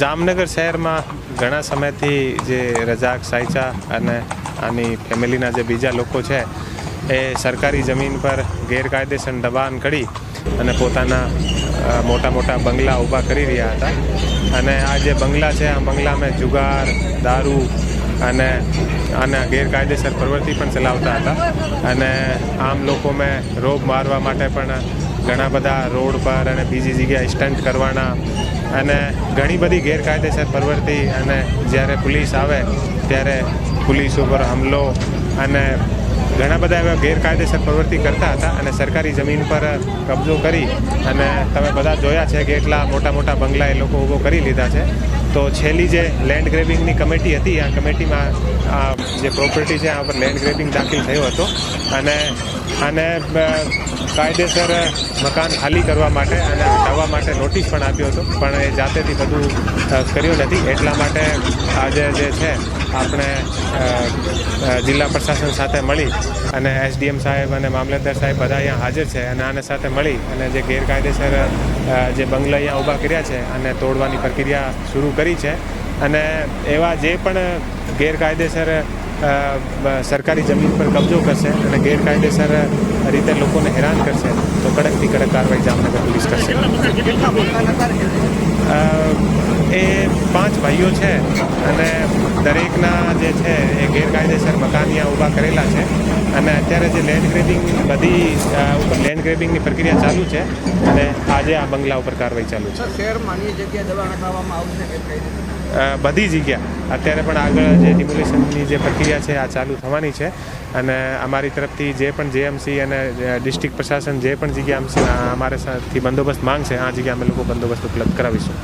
જામનગર શહેરમાં ઘણા સમયથી જે રજાક સાયચા અને આની ફેમિલીના જે બીજા લોકો છે એ સરકારી જમીન પર ગેરકાયદેસર દબાણ કરી અને પોતાના મોટા મોટા બંગલા ઊભા કરી રહ્યા હતા. અને આ જે બંગલા છે આ બંગલામાં જુગાર, દારૂ અને આના ગેરકાયદેસર પ્રવૃત્તિ પણ ચલાવતા હતા. અને આમ લોકોમાં રોબ મારવા માટે પણ ઘણા બધા રોડ પર અને બીજી જગ્યાએ સ્ટન્ટ કરવાના અને ઘણી બધી ગેરકાયદેસર પ્રવૃત્તિ. અને જ્યારે પોલીસ આવે ત્યારે પોલીસ ઉપર હુમલો અને ઘણા બધા એવા ગેરકાયદેસર પ્રવૃત્તિ કરતા હતા. અને સરકારી જમીન પર કબજો કરી અને તમે બધા જોયા છે કે એટલા મોટા મોટા બંગલા એ લોકો ઊભો કરી લીધા છે. તો છેલ્લી જે લેન્ડ ગ્રેબિંગની કમિટી હતી આ કમિટીમાં આ જે પ્રોપર્ટી છે આ પર લેન્ડ ગ્રેબિંગ દાખલ થયો હતો અને કાયદેસર મકાન ખાલી કરવા માટે અને હટાવવા માટે નોટિસ પણ આપ્યો હતો, પણ એ જાતેથી બધું કર્યું નથી. એટલા માટે આજે જે છે આપણે જિલ્લા પ્રશાસન સાથે મળી અને એસડીએમ સાહેબ અને મામલતદાર સાહેબ બધા અહીંયા હાજર છે અને આને સાથે મળી અને જે ગેરકાયદેસર જે બંગલા અહીંયા ઊભા કર્યા છે અને તોડવાની પ્રક્રિયા શરૂ કરી છે. અને એવા જે પણ ગેરકાયદેસર સરકારી જમીન પર કબજો કરશે અને ગેરકાયદેસર રીતે લોકોને હેરાન કરશે તો કડકથી કડક કાર્યવાહી જામનગર પોલીસ કરશે. એ 5 ભાઈઓ છે અને દરેકના જે છે એ ગેરકાયદેસર મકાન અહીંયા ઊભા કરેલા છે. અને અત્યારે જે લેન્ડ ગ્રેબિંગ બધી ઉપર લેન્ડ ગ્રેબિંગની પ્રક્રિયા ચાલુ છે અને આજે આ બંગલા ઉપર કાર્યવાહી ચાલુ છે. શહેરમાં અન્ય જગ્યાએ દબાણ હટાવવામાં આવશે બધી જગ્યા અત્યારે પણ આગળ જે ડિમોલેશનની જે પ્રક્રિયા છે આ ચાલુ થવાની છે. અને અમારી તરફથી જે પણ જેએમસી અને ડિસ્ટ્રિક્ટ પ્રશાસન જે પણ જગ્યા અમારે સાથી બંદોબસ્ત માંગશે આ જગ્યા અમે લોકો બંદોબસ્ત ઉપલબ્ધ કરાવીશું.